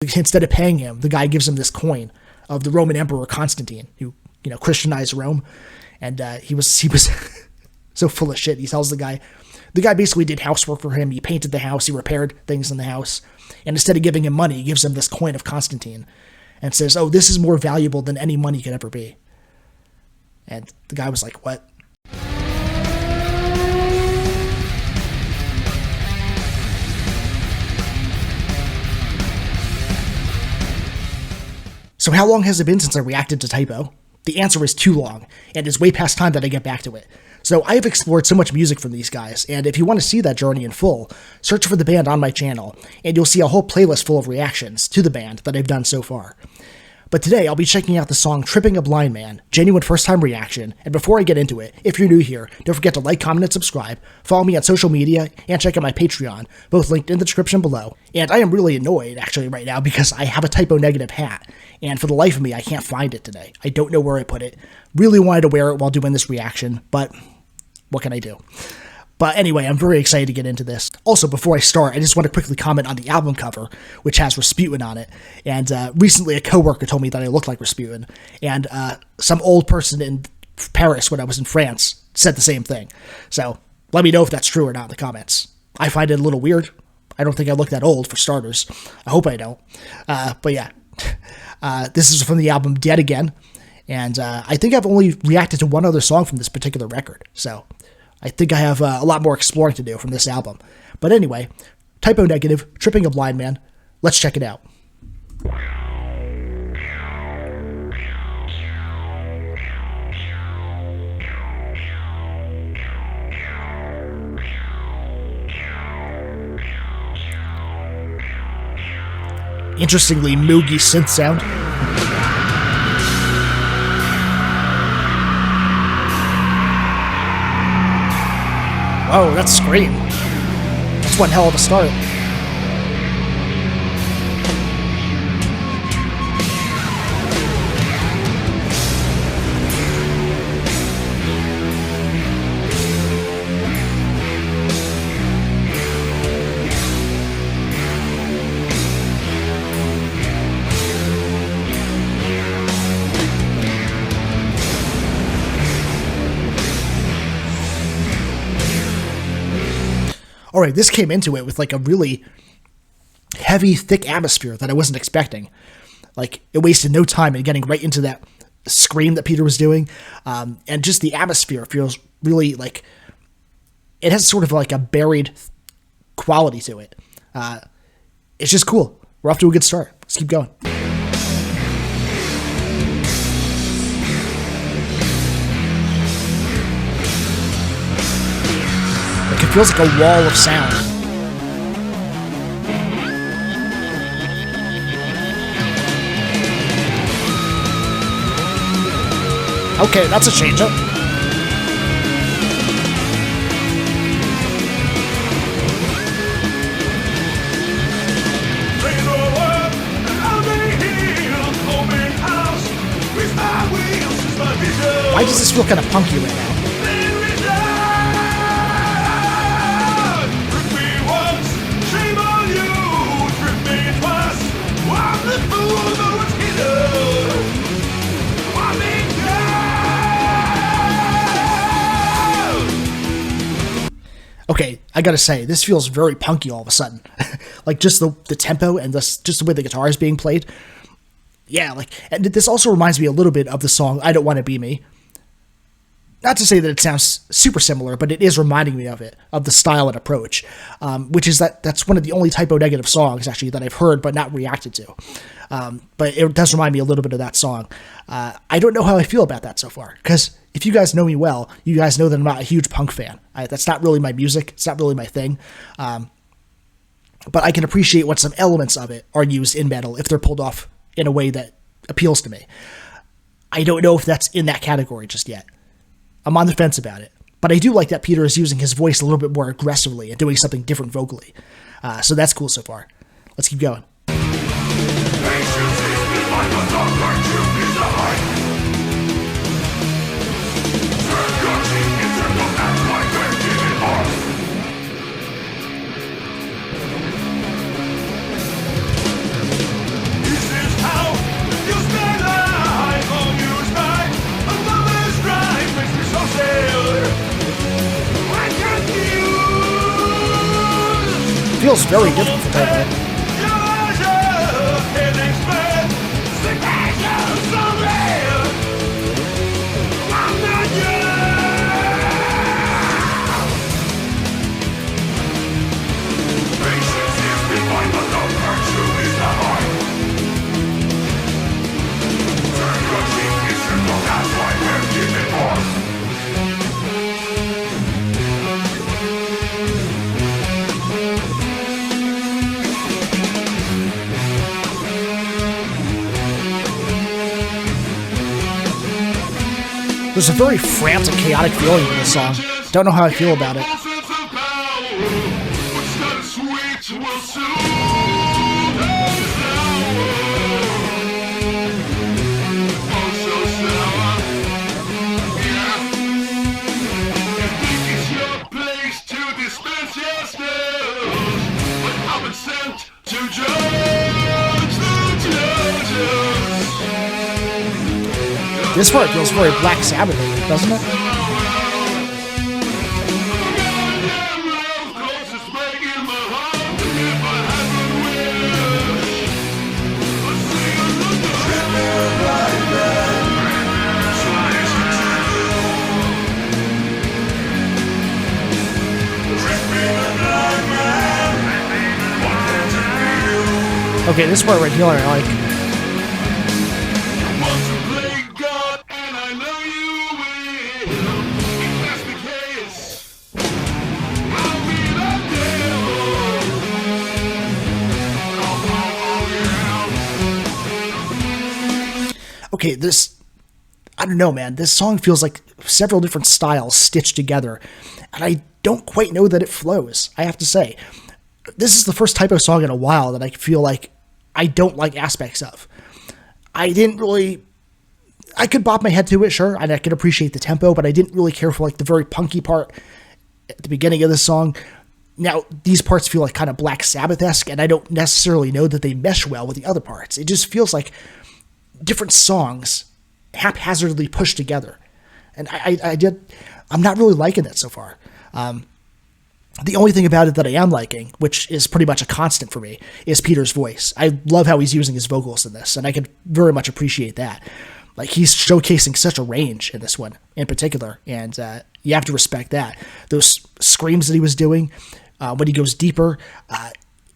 Instead of paying him, the guy gives him this coin of the Roman Emperor Constantine, who, Christianized Rome. And he was so full of shit. He tells the guy basically did housework for him. He painted the house. He repaired things in the house. And instead of giving him money, he gives him this coin of Constantine and says, "Oh, this is more valuable than any money could ever be." And the guy was like, "What?" So how long has it been since I reacted to Type O? The answer is too long, and it's way past time that I get back to it. So I have explored so much music from these guys, and if you want to see that journey in full, search for the band on my channel, and you'll see a whole playlist full of reactions to the band that I've done so far. But today, I'll be checking out the song Tripping a Blind Man, genuine first-time reaction, and before I get into it, if you're new here, don't forget to like, comment, and subscribe, follow me on social media, and check out my Patreon, both linked in the description below. And I am really annoyed, actually, right now, because I have a Type O Negative hat, and for the life of me, I can't find it today. I don't know where I put it. Really wanted to wear it while doing this reaction, but what can I do? But anyway, I'm very excited to get into this. Also, before I start, I just want to quickly comment on the album cover, which has Rasputin on it. And recently a coworker told me that I looked like Rasputin. And some old person in Paris when I was in France said the same thing. So let me know if that's true or not in the comments. I find it a little weird. I don't think I look that old, for starters. I hope I don't. But yeah, this is from the album Dead Again. And I think I've only reacted to one other song from this particular record. So I think I have a lot more exploring to do from this album. But anyway, Type O Negative, Tripping a Blind Man. Let's check it out. Interestingly, Moogie synth sound. Whoa, that's Scream. That's one hell of a start. All right, this came into it with like a really heavy, thick atmosphere that I wasn't expecting. Like, it wasted no time in getting right into that scream that Peter was doing. And just the atmosphere feels really like it has sort of like a buried quality to it. It's just cool. We're off to a good start. Let's keep going. It feels like a wall of sound. Okay, that's a change-up. Why does this feel kind of punky right now? Okay, I gotta say, this feels very punky all of a sudden. Like, just the tempo and just the way the guitar is being played. Yeah, like, and this also reminds me a little bit of the song I Don't Want to Be Me. Not to say that it sounds super similar, but it is reminding me of it, of the style and approach, which is that's one of the only Type O Negative songs, actually, that I've heard but not reacted to. But it does remind me a little bit of that song. I don't know how I feel about that so far, because if you guys know me well, you guys know that I'm not a huge punk fan. That's not really my music. It's not really my thing. But I can appreciate what some elements of it are used in metal if they're pulled off in a way that appeals to me. I don't know if that's in that category just yet. I'm on the fence about it. But I do like that Peter is using his voice a little bit more aggressively and doing something different vocally. So that's cool so far. Let's keep going. feels very different for Typo. There's a very frantic, chaotic feeling in this song. Don't know how I feel about it. This part feels very Black Sabbath, doesn't it? Okay, this part right here I like. Okay, I don't know, man. This song feels like several different styles stitched together, and I don't quite know that it flows, I have to say. This is the first Typo song in a while that I feel like I don't like aspects of. I could bop my head to it, sure, and I could appreciate the tempo, but I didn't really care for like the very punky part at the beginning of the song. Now, these parts feel like kind of Black Sabbath-esque, and I don't necessarily know that they mesh well with the other parts. It just feels like different songs haphazardly pushed together. And I'm not really liking it so far. The only thing about it that I am liking, which is pretty much a constant for me, is Peter's voice. I love how he's using his vocals in this, and I can very much appreciate that. Like, he's showcasing such a range in this one in particular, and you have to respect that. Those screams that he was doing, when he goes deeper,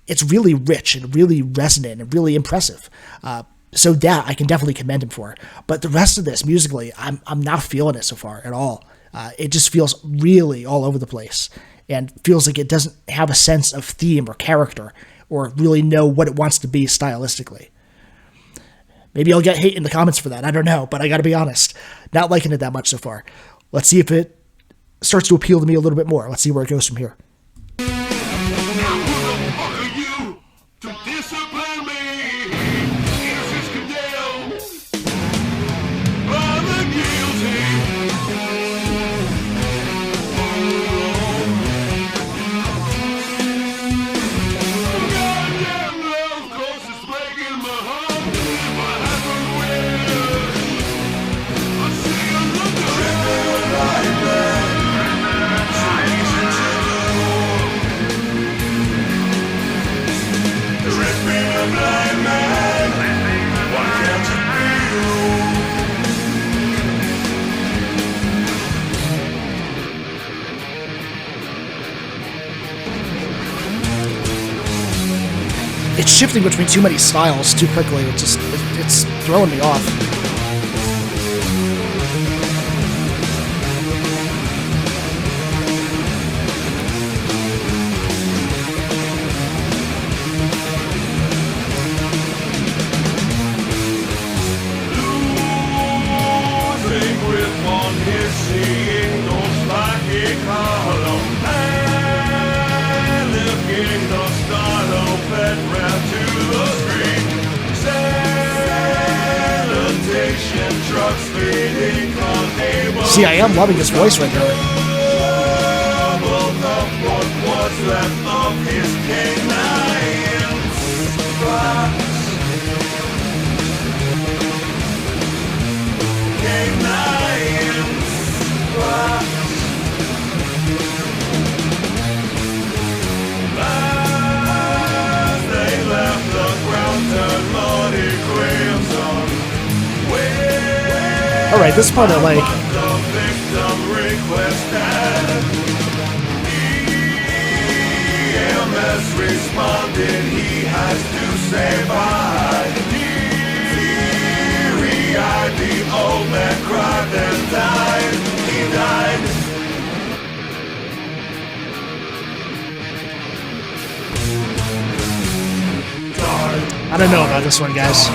it's really rich and really resonant and really impressive. So that I can definitely commend him for. But the rest of this, musically, I'm not feeling it so far at all. It just feels really all over the place, and feels like it doesn't have a sense of theme or character, or really know what it wants to be stylistically. Maybe I'll get hate in the comments for that, I don't know, but I gotta be honest. Not liking it that much so far. Let's see if it starts to appeal to me a little bit more. Let's see where it goes from here. It's shifting between too many styles too quickly. It's throwing me off. See, I am loving his voice right now. All right, this part I like. Responded, he has to say bye. Teary-eyed, the old man cried, then died. He died. I don't know about this one, guys.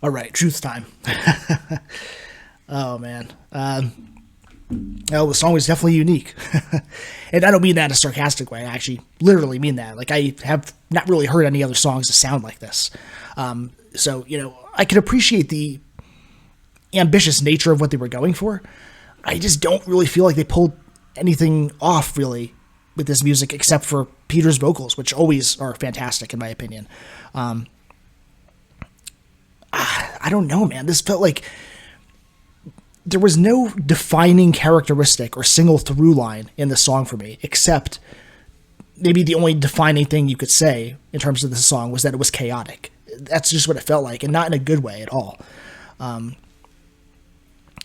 All right, truth time. Oh, man. The song was definitely unique. And I don't mean that in a sarcastic way. I actually literally mean that. Like, I have not really heard any other songs that sound like this. So, I can appreciate the ambitious nature of what they were going for. I just don't really feel like they pulled anything off, really, with this music, except for Peter's vocals, which always are fantastic, in my opinion. I don't know, man. This felt like there was no defining characteristic or single through line in the song for me, except maybe the only defining thing you could say in terms of the song was that it was chaotic. That's just what it felt like, and not in a good way at all.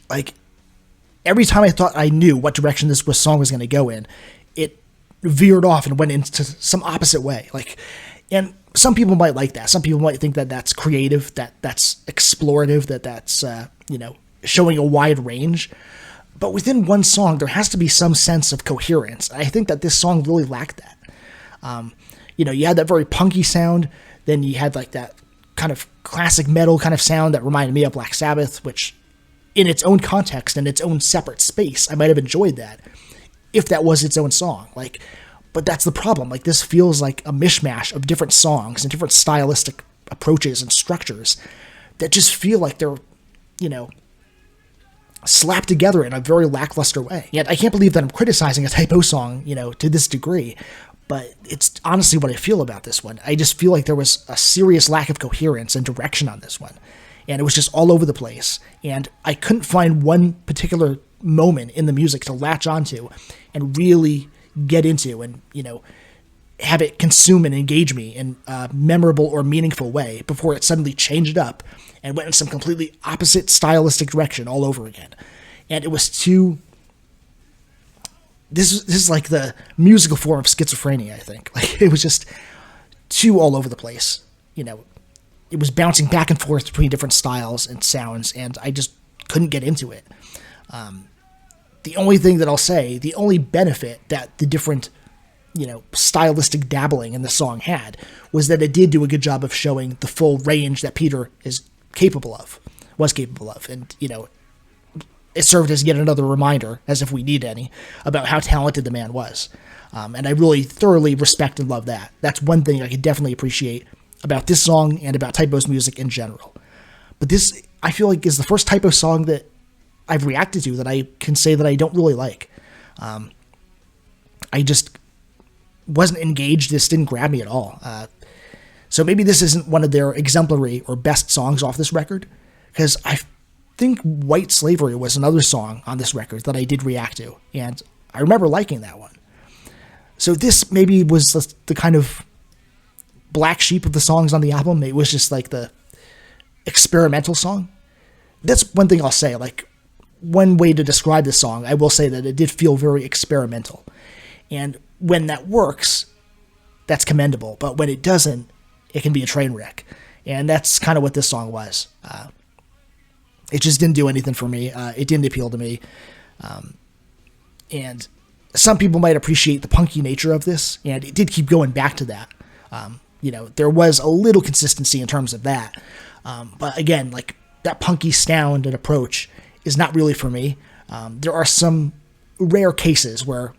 Like, every time I thought I knew what direction this song was going to go in, it veered off and went into some opposite way. And some people might like that. Some people might think that that's creative, that that's explorative, that's showing a wide range. But within one song, there has to be some sense of coherence. I think that this song really lacked that. You had that very punky sound, then you had like that kind of classic metal kind of sound that reminded me of Black Sabbath, which in its own context and its own separate space, I might have enjoyed that if that was its own song. But that's the problem. This feels like a mishmash of different songs and different stylistic approaches and structures that just feel like they're, slapped together in a very lackluster way. Yet I can't believe that I'm criticizing a Type O song, to this degree, but it's honestly what I feel about this one. I just feel like there was a serious lack of coherence and direction on this one, and it was just all over the place, and I couldn't find one particular moment in the music to latch onto and really get into and, have it consume and engage me in a memorable or meaningful way before it suddenly changed up and went in some completely opposite stylistic direction all over again. And it was too... This is like the musical form of schizophrenia, I think. It was just too all over the place. It was bouncing back and forth between different styles and sounds, and I just couldn't get into it. The only thing that I'll say, the only benefit that the different, stylistic dabbling in the song had was that it did do a good job of showing the full range that Peter was capable of. And, it served as yet another reminder, as if we need any, about how talented the man was. And I really thoroughly respect and love that. That's one thing I could definitely appreciate about this song and about Type O's music in general. But this, I feel like, is the first Type O song that I've reacted to that I can say that I don't really like. I just wasn't engaged. This didn't grab me at all. So maybe this isn't one of their exemplary or best songs off this record, because I think White Slavery was another song on this record that I did react to, and I remember liking that one. So this maybe was the kind of black sheep of the songs on the album. It was just like the experimental song. That's one thing I'll say. One way to describe this song, I will say that it did feel very experimental. And when that works, that's commendable. But when it doesn't, it can be a train wreck. And that's kind of what this song was. It just didn't do anything for me. It didn't appeal to me. And some people might appreciate the punky nature of this, and it did keep going back to that. There was a little consistency in terms of that. But again, that punky sound and approach is not really for me. There are some rare cases where,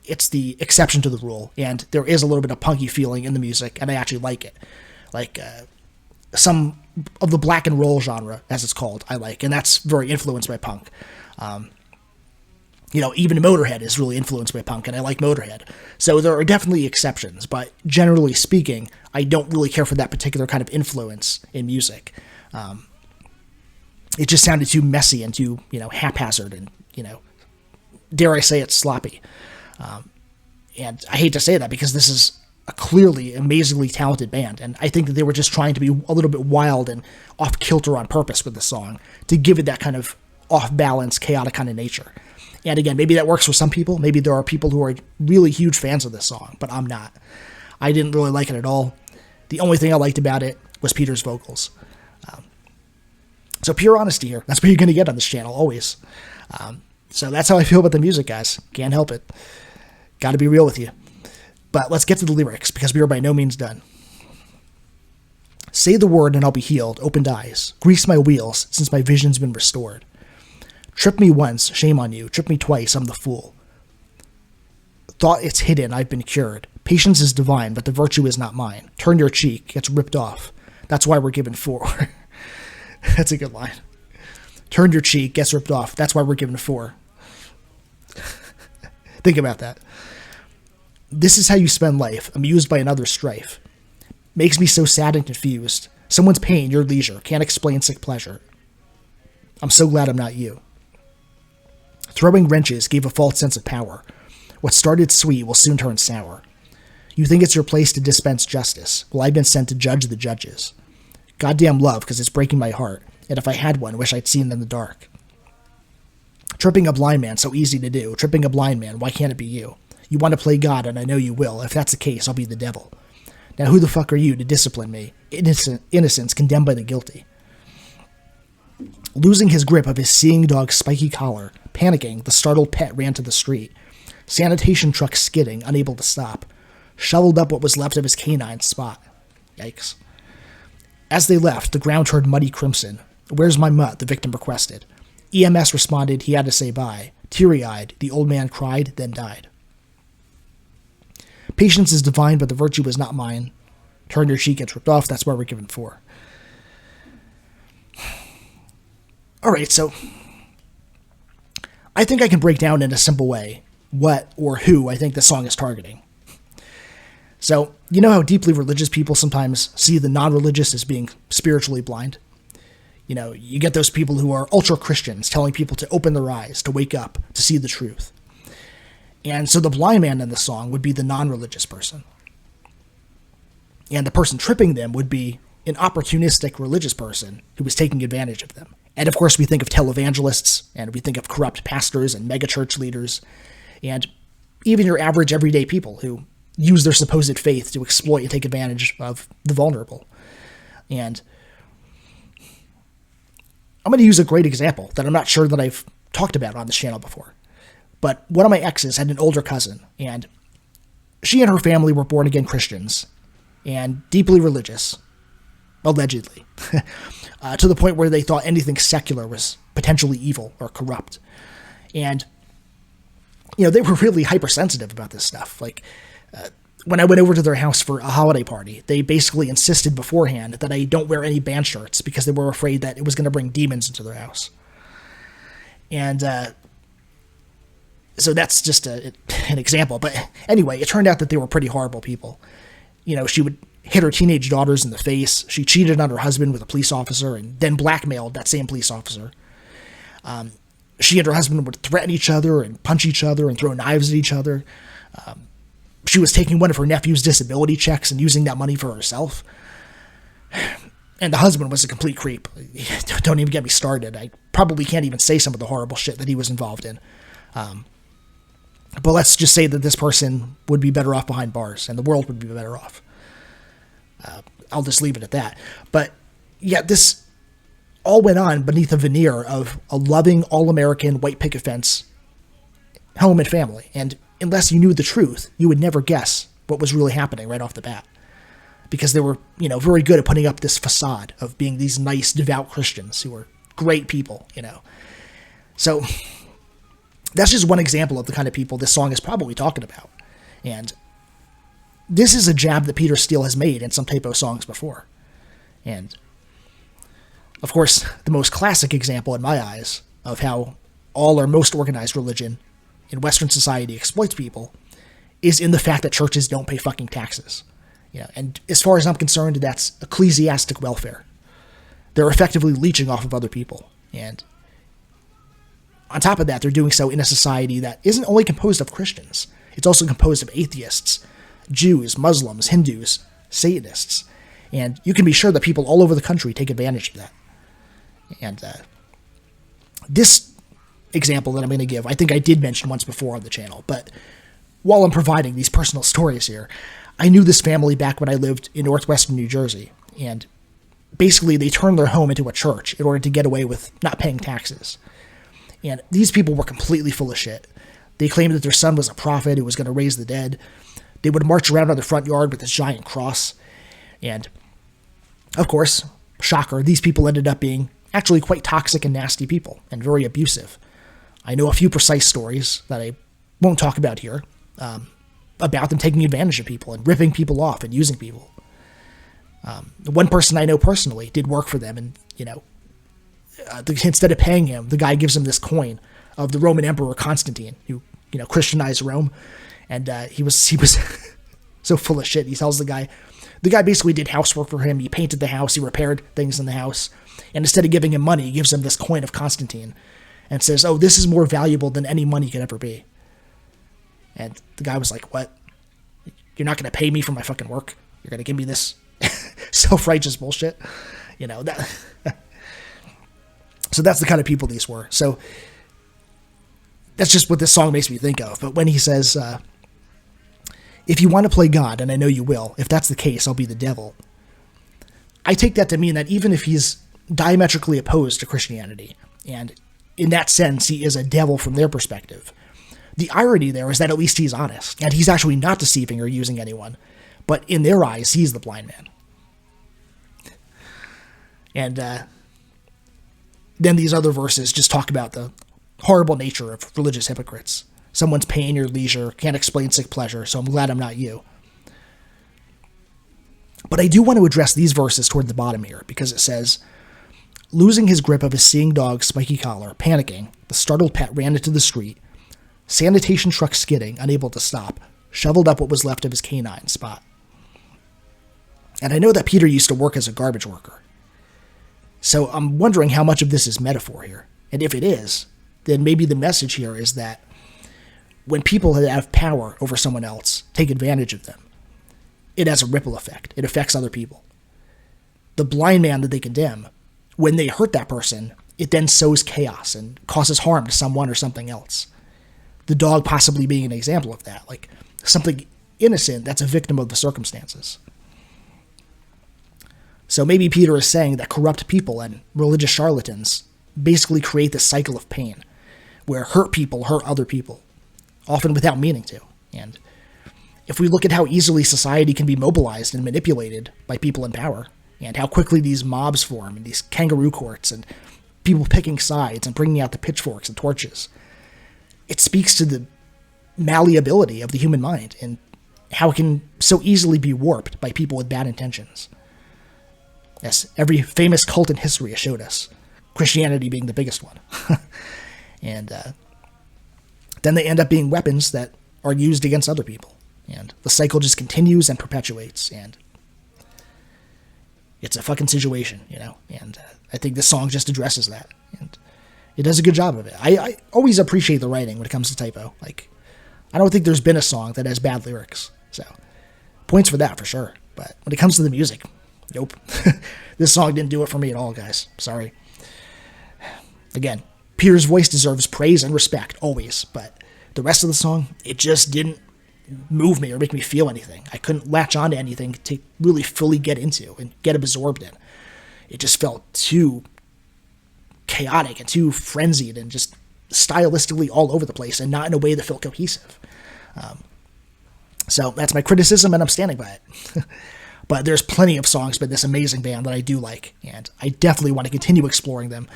it's the exception to the rule, and there is a little bit of punky feeling in the music, and I actually like it. Like, some of the black and roll genre, as it's called, I like, and that's very influenced by punk. Even Motorhead is really influenced by punk, and I like Motorhead. So there are definitely exceptions, but generally speaking, I don't really care for that particular kind of influence in music. It just sounded too messy and too, haphazard and, dare I say it, sloppy. And I hate to say that because this is a clearly amazingly talented band, and I think that they were just trying to be a little bit wild and off-kilter on purpose with the song to give it that kind of off-balance, chaotic kind of nature. And again, maybe that works for some people. Maybe there are people who are really huge fans of this song, but I'm not. I didn't really like it at all. The only thing I liked about it was Peter's vocals. So pure honesty here. That's what you're going to get on this channel, always. So that's how I feel about the music, guys. Can't help it. Got to be real with you. But let's get to the lyrics, because we are by no means done. Say the word and I'll be healed, opened eyes. Grease my wheels, since my vision's been restored. Trip me once, shame on you. Trip me twice, I'm the fool. Thought it's hidden, I've been cured. Patience is divine, but the virtue is not mine. Turn your cheek, gets ripped off. That's why we're given 4. That's a good line. Turn your cheek, gets ripped off. That's why we're given 4. Think about that. This is how you spend life, amused by another's strife. Makes me so sad and confused. Someone's pain, your leisure. Can't explain sick pleasure. I'm so glad I'm not you. Throwing wrenches gave a false sense of power. What started sweet will soon turn sour. You think it's your place to dispense justice. Well, I've been sent to judge the judges. Goddamn love, because it's breaking my heart. And if I had one, wish I'd seen in the dark. Tripping a blind man, so easy to do. Tripping a blind man, why can't it be you? You want to play God, and I know you will. If that's the case, I'll be the devil. Now who the fuck are you to discipline me? Innocence condemned by the guilty. Losing his grip of his seeing dog's spiky collar, panicking, the startled pet ran to the street. Sanitation truck skidding, unable to stop. Shoveled up what was left of his canine spot. Yikes. As they left, the ground turned muddy crimson. Where's my mutt? The victim requested. EMS responded he had to say bye. Teary-eyed, the old man cried, then died. Patience is divine, but the virtue is not mine. Turn your cheek, gets ripped off. That's why we're given 4. Alright, so I think I can break down in a simple way what or who I think the song is targeting. So, you know how deeply religious people sometimes see the non-religious as being spiritually blind? You get those people who are ultra-Christians telling people to open their eyes, to wake up, to see the truth. And so the blind man in the song would be the non-religious person. And the person tripping them would be an opportunistic religious person who was taking advantage of them. And of course we think of televangelists, and we think of corrupt pastors and megachurch leaders, and even your average everyday people who use their supposed faith to exploit and take advantage of the vulnerable. And I'm going to use a great example that I'm not sure that I've talked about on this channel before. But one of my exes had an older cousin, and she and her family were born-again Christians and deeply religious, allegedly, to the point where they thought anything secular was potentially evil or corrupt. And, they were really hypersensitive about this stuff. Like, when I went over to their house for a holiday party, they basically insisted beforehand that I don't wear any band shirts because they were afraid that it was going to bring demons into their house. And so that's just an example. But anyway, it turned out that they were pretty horrible people. She would hit her teenage daughters in the face. She cheated on her husband with a police officer and then blackmailed that same police officer. She and her husband would threaten each other and punch each other and throw knives at each other. She was taking one of her nephew's disability checks and using that money for herself. And the husband was a complete creep. Don't even get me started. I probably can't even say some of the horrible shit that he was involved in. But let's just say that this person would be better off behind bars, and the world would be better off. I'll just leave it at that. But yeah, this all went on beneath a veneer of a loving, all-American white picket fence home and family. And unless you knew the truth, you would never guess what was really happening right off the bat. Because they were, very good at putting up this facade of being these nice, devout Christians who were great people, So that's just one example of the kind of people this song is probably talking about. And this is a jab that Peter Steele has made in some typo songs before. And, of course, the most classic example in my eyes of how all or most organized religion in Western society exploits people is in the fact that churches don't pay fucking taxes. And as far as I'm concerned, that's ecclesiastic welfare. They're effectively leeching off of other people. And on top of that, they're doing so in a society that isn't only composed of Christians. It's also composed of atheists, Jews, Muslims, Hindus, Satanists. And you can be sure that people all over the country take advantage of that. And this example that I'm going to give, I think I did mention once before on the channel, but while I'm providing these personal stories here, I knew this family back when I lived in northwestern New Jersey, and basically they turned their home into a church in order to get away with not paying taxes. And these people were completely full of shit. They claimed that their son was a prophet who was going to raise the dead. They would march around on the front yard with this giant cross. And, of course, shocker, these people ended up being actually quite toxic and nasty people, and very abusive. I know a few precise stories that I won't talk about here, about them taking advantage of people and ripping people off and using people. One person I know personally did work for them, and, instead of paying him, the guy gives him this coin of the Roman Emperor Constantine, who, Christianized Rome, and he was so full of shit. He tells the guy basically did housework for him. He painted the house, he repaired things in the house, and instead of giving him money, he gives him this coin of Constantine, and says, "Oh, this is more valuable than any money could ever be." And the guy was like, "What? You're not going to pay me for my fucking work? You're going to give me this self-righteous bullshit?" That. So that's the kind of people these were. So that's just what this song makes me think of. But when he says, "If you want to play God, and I know you will, if that's the case, I'll be the devil," I take that to mean that even if he's diametrically opposed to Christianity, and in that sense he is a devil from their perspective, the irony there is that at least he's honest, and he's actually not deceiving or using anyone, but in their eyes, he's the blind man. And then these other verses just talk about the horrible nature of religious hypocrites. Someone's pain or leisure can't explain sick pleasure, so I'm glad I'm not you. But I do want to address these verses toward the bottom here, because it says, "Losing his grip of his seeing dog's spiky collar, panicking, the startled pet ran into the street. Sanitation truck skidding, unable to stop, shoveled up what was left of his canine spot." And I know that Peter used to work as a garbage worker. So I'm wondering how much of this is metaphor here. And if it is, then maybe the message here is that when people that have power over someone else take advantage of them, it has a ripple effect. It affects other people. The blind man that they condemn, when they hurt that person, it then sows chaos and causes harm to someone or something else. The dog possibly being an example of that, like something innocent that's a victim of the circumstances. So maybe Peter is saying that corrupt people and religious charlatans basically create this cycle of pain, where hurt people hurt other people, often without meaning to. And if we look at how easily society can be mobilized and manipulated by people in power, and how quickly these mobs form, and these kangaroo courts, and people picking sides and bringing out the pitchforks and torches, it speaks to the malleability of the human mind and how it can so easily be warped by people with bad intentions. Yes, every famous cult in history has showed us, Christianity being the biggest one. And then they end up being weapons that are used against other people. And the cycle just continues and perpetuates. And it's a fucking situation, And I think this song just addresses that. And it does a good job of it. I always appreciate the writing when it comes to typo. Like, I don't think there's been a song that has bad lyrics. So, points for that for sure. But when it comes to the music, nope. This song didn't do it for me at all, guys. Sorry. Again, Peter's voice deserves praise and respect, always. But the rest of the song, it just didn't move me or make me feel anything. I couldn't latch on to anything to really fully get into and get absorbed in. It just felt too chaotic and too frenzied and just stylistically all over the place and not in a way that felt cohesive. So that's my criticism, and I'm standing by it. But there's plenty of songs by this amazing band that I do like, and I definitely want to continue exploring them.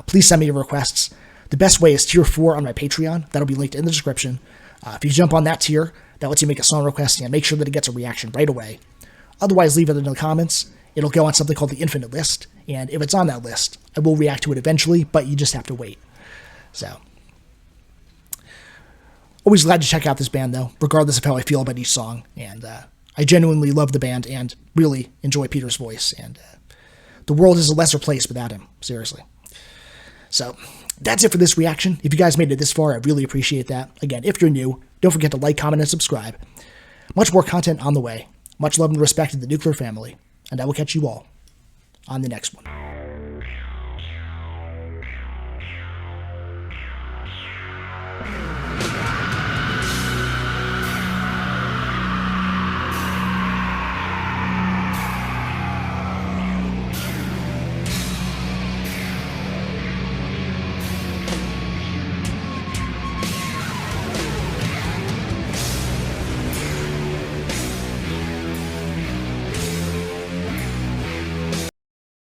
Please send me your requests. The best way is tier 4 on my Patreon. That'll be linked in the description. If you jump on that tier, that lets you make a song request and make sure that it gets a reaction right away. Otherwise, leave it in the comments. It'll go on something called the Infinite List, and if it's on that list, I will react to it eventually, but you just have to wait. So, always glad to check out this band, though, regardless of how I feel about each song, and I genuinely love the band and really enjoy Peter's voice, and the world is a lesser place without him, seriously. So, that's it for this reaction. If you guys made it this far, I really appreciate that. Again, if you're new, don't forget to like, comment, and subscribe. Much more content on the way. Much love and respect to the Nuclear family, and I will catch you all on the next one.